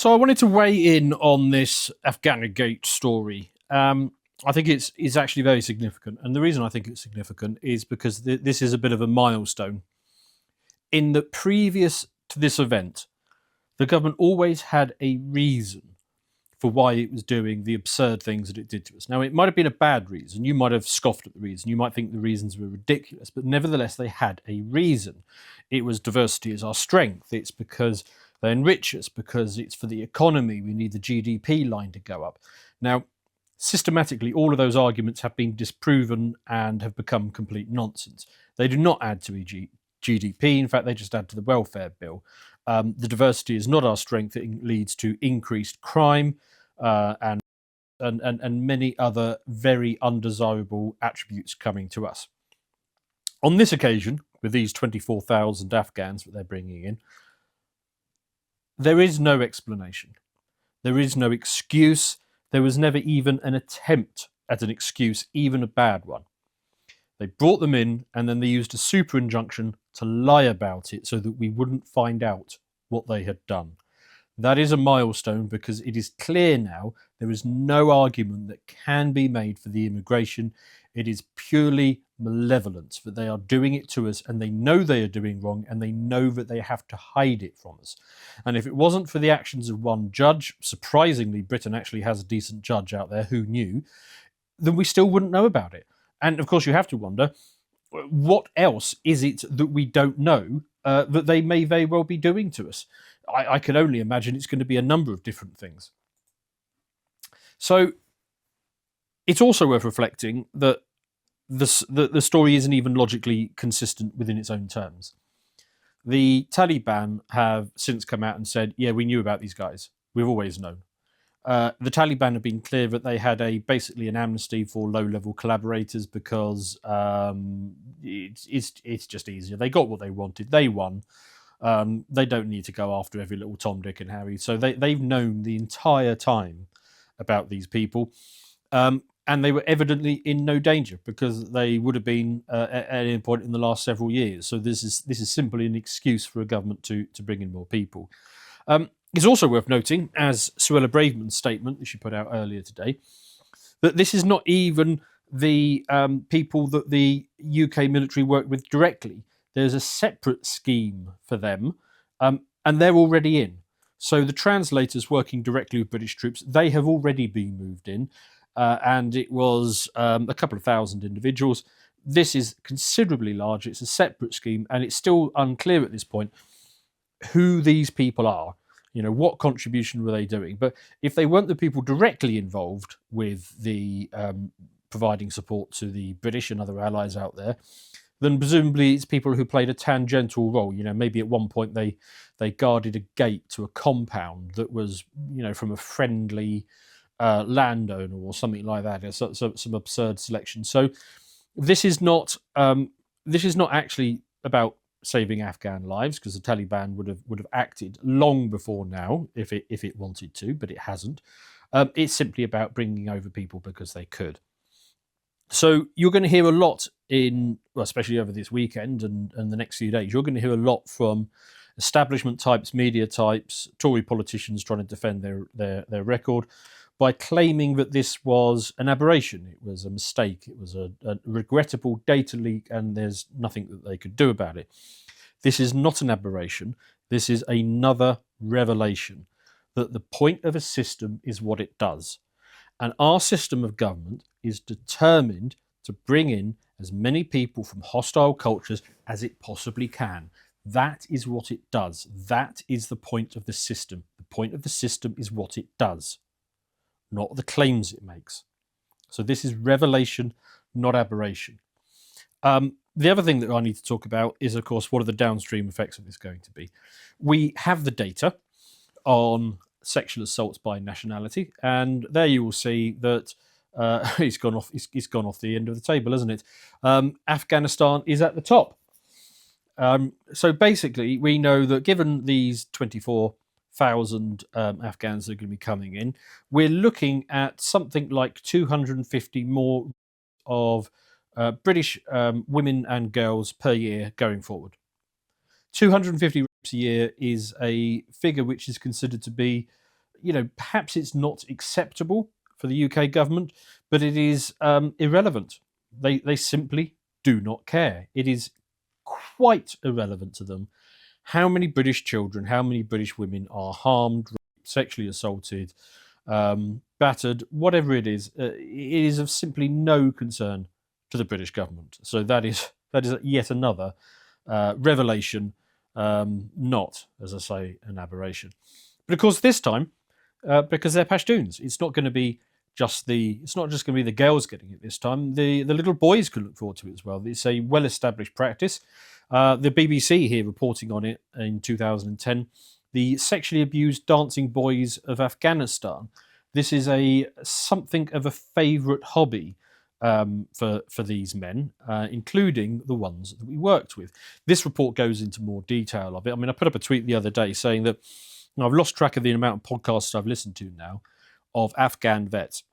So I wanted to weigh in on this Afghangate story. I think it's actually very significant, and the reason I think it's significant is because this is a bit of a milestone. In the previous to this event, the government always had a reason for why it was doing the absurd things that it did to us. Now, it might have been a bad reason. You might have scoffed at the reason. You might think the reasons were ridiculous, but nevertheless, they had a reason. It was diversity is our strength. It's because they enrich us, because it's for the economy. We need the GDP line to go up. Now, systematically, all of those arguments have been disproven and have become complete nonsense. They do not add to GDP. In fact, they just add to the welfare bill. The diversity is not our strength. It leads to increased crime and many other very undesirable attributes coming to us. On this occasion, with these 24,000 Afghans that they're bringing in, there is no explanation. There is no excuse. There was never even an attempt at an excuse, even a bad one. They brought them in and then they used a super injunction to lie about it so that we wouldn't find out what they had done. That is a milestone because it is clear now there is no argument that can be made for the immigration. It is purely malevolence that they are doing it to us, and they know they are doing wrong, and they know that they have to hide it from us. And if it wasn't for the actions of one judge, surprisingly, Britain actually has a decent judge out there, who knew, then we still wouldn't know about it. And of course, you have to wonder, what else is it that we don't know that they may very well be doing to us? I can only imagine it's going to be a number of different things. So it's also worth reflecting that the story isn't even logically consistent within its own terms. The Taliban have since come out and said, yeah, we knew about these guys. We've always known. The Taliban have been clear that they had basically an amnesty for low-level collaborators because it's just easier. They got what they wanted. They won. They don't need to go after every little Tom, Dick and Harry. So they've known the entire time about these people. And they were evidently in no danger because they would have been at any point in the last several years. So this is simply an excuse for a government to bring in more people. It's also worth noting, as Suella Braverman's statement that she put out earlier today, that this is not even the people that the UK military work with directly. There's a separate scheme for them, and they're already in. So the translators working directly with British troops, they have already been moved in, and it was a couple of thousand individuals. This is considerably larger. It's a separate scheme, and it's still unclear at this point who these people are. You know, what contribution were they doing? But if they weren't the people directly involved with the providing support to the British and other allies out there, then presumably it's people who played a tangential role. You know, maybe at one point they guarded a gate to a compound that was, you know, from a friendly landowner or something like that. It's some absurd selection. So this is not actually about saving Afghan lives, because the Taliban would have acted long before now if it wanted to, but it hasn't. It's simply about bringing over people because they could. So you're going to hear a lot especially over this weekend and the next few days, you're going to hear a lot from establishment types, media types, Tory politicians trying to defend their record by claiming that this was an aberration. It was a mistake. It was a regrettable data leak, and there's nothing that they could do about it. This is not an aberration. This is another revelation that the point of a system is what it does. And our system of government is determined to bring in as many people from hostile cultures as it possibly can. That is what it does. That is the point of the system. The point of the system is what it does, not the claims it makes. So this is revelation, not aberration. The other thing that I need to talk about is, of course, what are the downstream effects of this going to be? We have the data on sexual assaults by nationality, and there you will see that it's gone off the end of the table, hasn't it? Afghanistan is at the top. So basically, we know that given these 24,000 Afghans that are going to be coming in, we're looking at something like 250 more of British women and girls per year going forward. 250 rapes a year is a figure which is considered to be perhaps it's not acceptable for the UK government, but it is irrelevant. They simply do not care. It is quite irrelevant to them how many British children, how many British women are harmed, raped, sexually assaulted, battered, whatever it is of simply no concern to the British government. So that is yet another revelation, not, as I say, an aberration. But of course, this time, because they're Pashtuns, it's not going to be it's not just going to be the girls getting it this time. The little boys can look forward to it as well. It's a well-established practice. The BBC here reporting on it in 2010. The sexually abused dancing boys of Afghanistan. This is something of a favourite hobby for these men, including the ones that we worked with. This report goes into more detail of it. I mean, I put up a tweet the other day saying that I've lost track of the amount of podcasts I've listened to now of Afghan vets.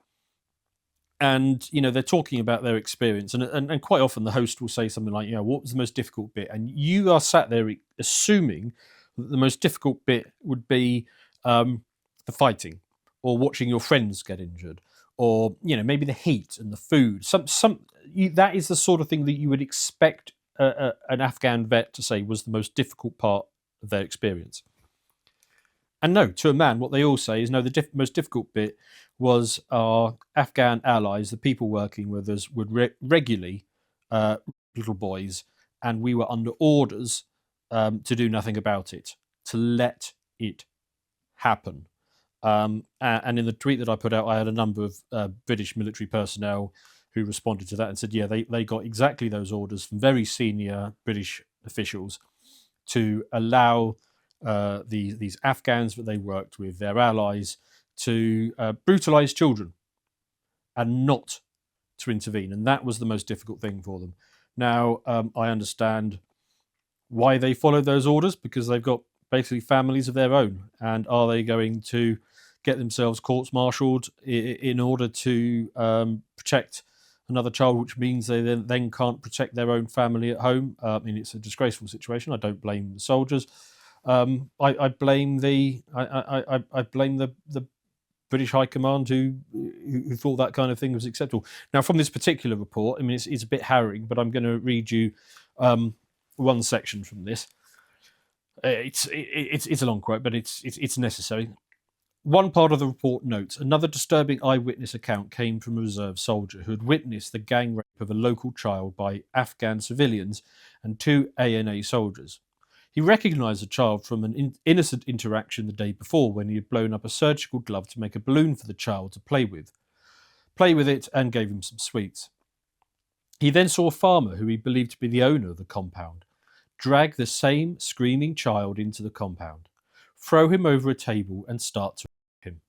And, they're talking about their experience. And quite often the host will say something like, what was the most difficult bit? And you are sat there assuming that the most difficult bit would be the fighting or watching your friends get injured or, maybe the heat and the food. That is the sort of thing that you would expect an Afghan vet to say was the most difficult part of their experience. And no, to a man, what they all say is, no, the most difficult bit was our Afghan allies, the people working with us, would regularly little boys, and we were under orders to do nothing about it, to let it happen. And in the tweet that I put out, I had a number of British military personnel who responded to that and said, yeah, they got exactly those orders from very senior British officials to allow these Afghans that they worked with, their allies, to brutalise children and not to intervene. And that was the most difficult thing for them. Now, I understand why they followed those orders, because they've got basically families of their own. And are they going to get themselves courts-martialed in order to protect another child, which means they then can't protect their own family at home? I mean, it's a disgraceful situation. I don't blame the soldiers. I blame the British High Command who thought that kind of thing was acceptable. Now, from this particular report, I mean, it's a bit harrowing, but I'm going to read you one section from this. It's a long quote, but it's necessary. One part of the report notes another disturbing eyewitness account came from a reserve soldier who had witnessed the gang rape of a local child by Afghan civilians and 2 ANA soldiers. He recognised the child from an innocent interaction the day before when he had blown up a surgical glove to make a balloon for the child to play with it, and gave him some sweets. He then saw a farmer who he believed to be the owner of the compound drag the same screaming child into the compound, throw him over a table and start to rape him.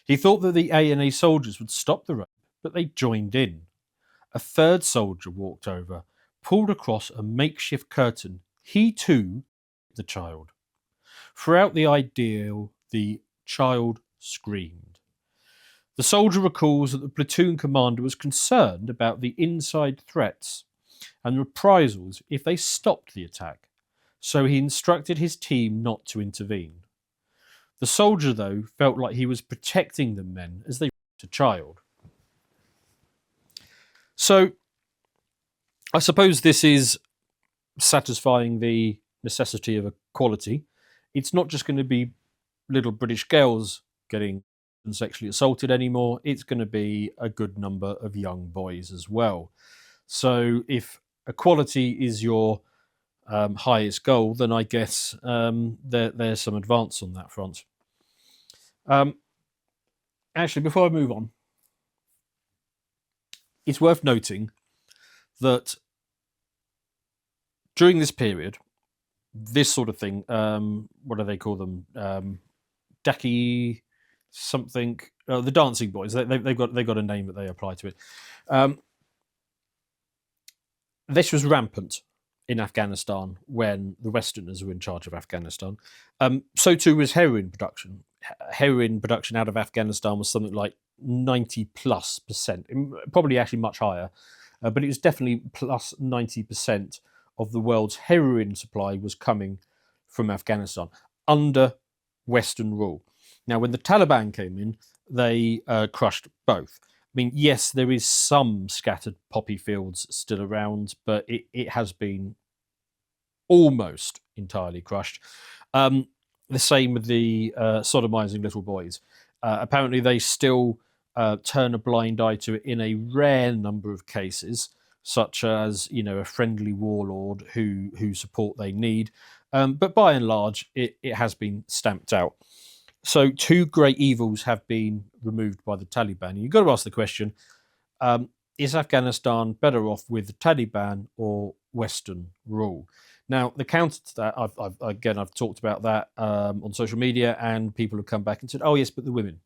He thought that the ANA soldiers would stop the rape, but they joined in. A third soldier walked over, pulled across a makeshift curtain. He too, the child. Throughout the ordeal, the child screamed. The soldier recalls that the platoon commander was concerned about the inside threats and reprisals if they stopped the attack, so he instructed his team not to intervene. The soldier, though, felt like he was protecting the men as they raped a child. So, I suppose this is satisfying the necessity of equality. It's not just going to be little British girls getting sexually assaulted anymore. It's going to be a good number of young boys as well. So if equality is your highest goal, then I guess there's some advance on that front. Actually, before I move on, it's worth noting that during this period, this sort of thing, what do they call them? Daki something. The dancing boys. They've got a name that they apply to it. This was rampant in Afghanistan when the Westerners were in charge of Afghanistan. So too was heroin production. Heroin production out of Afghanistan was something like 90+%, probably actually much higher, but it was definitely plus 90% of the world's heroin supply was coming from Afghanistan under Western rule. Now, when the Taliban came in, they crushed both. I mean, yes, there is some scattered poppy fields still around, but it has been almost entirely crushed. The same with the sodomizing little boys. Apparently, they still turn a blind eye to it in a rare number of cases, such as a friendly warlord whose support they need. But by and large, it has been stamped out. So two great evils have been removed by the Taliban. You've got to ask the question: is Afghanistan better off with the Taliban or Western rule? Now, the counter to that, I've talked about that on social media, and people have come back and said, "Oh yes, but the women,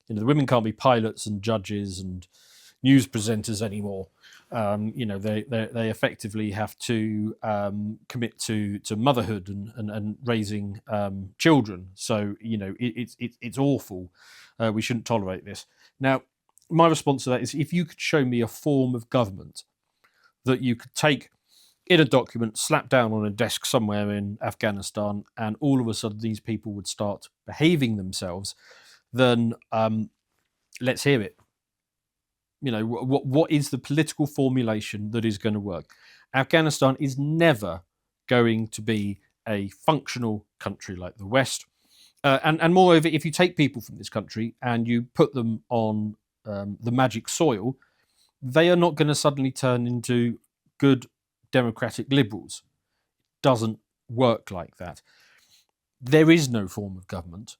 the women can't be pilots and judges and news presenters anymore. They effectively have to commit to motherhood and raising children. So it's awful. We shouldn't tolerate this." Now, my response to that is, if you could show me a form of government that you could take in a document, slap down on a desk somewhere in Afghanistan, and all of a sudden these people would start behaving themselves, then let's hear it. What is the political formulation that is going to work? Afghanistan is never going to be a functional country like the West. And moreover, if you take people from this country and you put them on the magic soil, they are not going to suddenly turn into good democratic liberals. It doesn't work like that. There is no form of government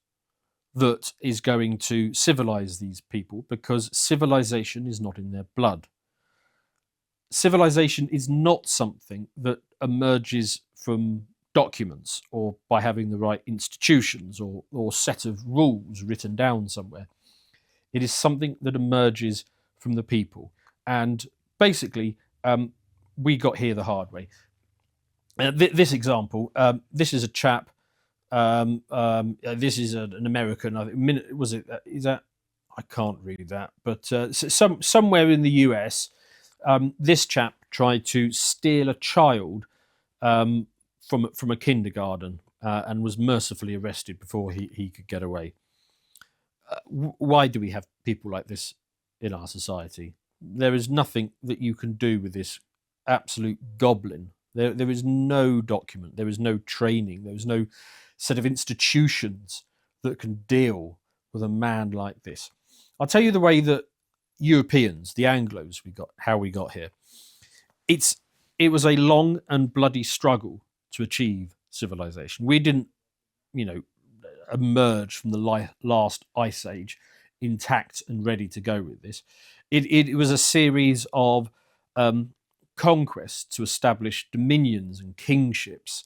that is going to civilize these people, because civilization is not in their blood. Civilization is not something that emerges from documents or by having the right institutions or set of rules written down somewhere. It is something that emerges from the people. And basically, we got here the hard way. This example, this is a chap. This is an American. I think, was it? Is that? I can't read that. But somewhere in the US, this chap tried to steal a child from a kindergarten and was mercifully arrested before he could get away. Why do we have people like this in our society? There is nothing that you can do with this absolute goblin. There is no document, there is no training, there is no set of institutions that can deal with a man like this. I'll tell you the way that Europeans, the Anglos, how we got here. It was a long and bloody struggle to achieve civilization. We didn't, emerge from the last ice age intact and ready to go with this. It was a series of conquests to establish dominions and kingships,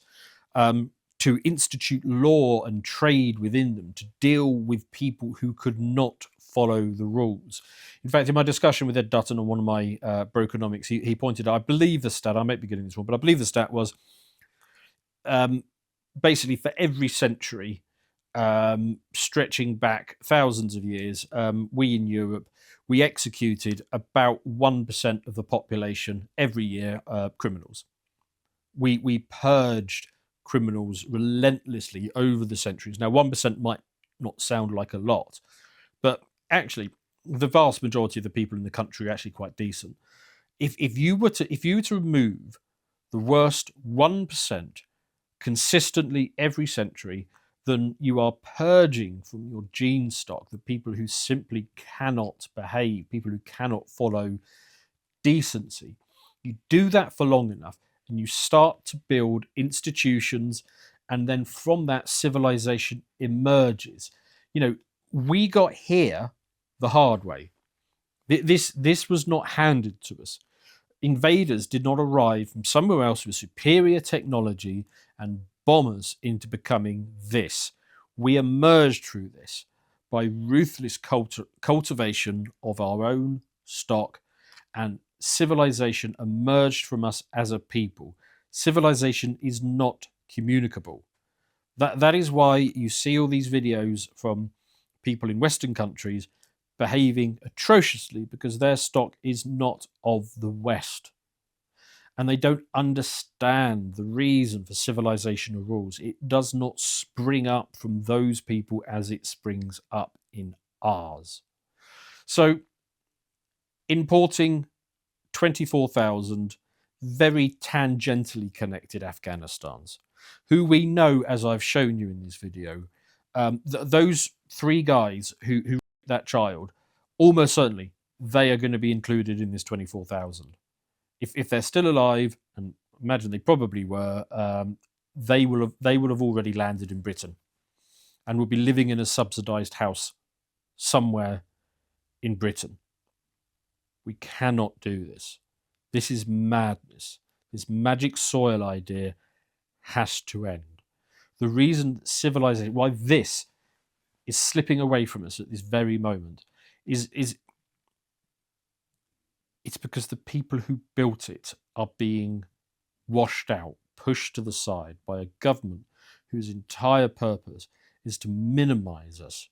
to institute law and trade within them, to deal with people who could not follow the rules. In fact, in my discussion with Ed Dutton on one of my Brokenomics, he pointed out, I believe the stat, I might be getting this wrong, but I believe the stat was basically for every century, stretching back thousands of years, we in Europe, we executed about 1% of the population every year, criminals. We purged criminals relentlessly over the centuries. Now, 1% might not sound like a lot, but actually, the vast majority of the people in the country are actually quite decent. If you were to remove the worst 1% consistently every century, then you are purging from your gene stock the people who simply cannot behave, people who cannot follow decency. You do that for long enough, and you start to build institutions, and then from that, civilization emerges. We got here the hard way. This was not handed to us. Invaders did not arrive from somewhere else with superior technology and bomb us into becoming this. We emerged through this by ruthless cultivation of our own stock, and civilization emerged from us as a people. Civilization is not communicable. That is why you see all these videos from people in Western countries behaving atrociously, because their stock is not of the West. and they don't understand the reason for civilizational rules. It does not spring up from those people as it springs up in ours. So, importing 24,000 very tangentially connected Afghanistans, who we know, as I've shown you in this video, those three guys who that child, almost certainly they are going to be included in this 24,000. If they're still alive, and imagine they probably were, they will have already landed in Britain, and will be living in a subsidised house somewhere in Britain. We cannot do this. This is madness. This magic soil idea has to end. The reason that civilization, why this is slipping away from us at this very moment, is it's because the people who built it are being washed out, pushed to the side by a government whose entire purpose is to minimize us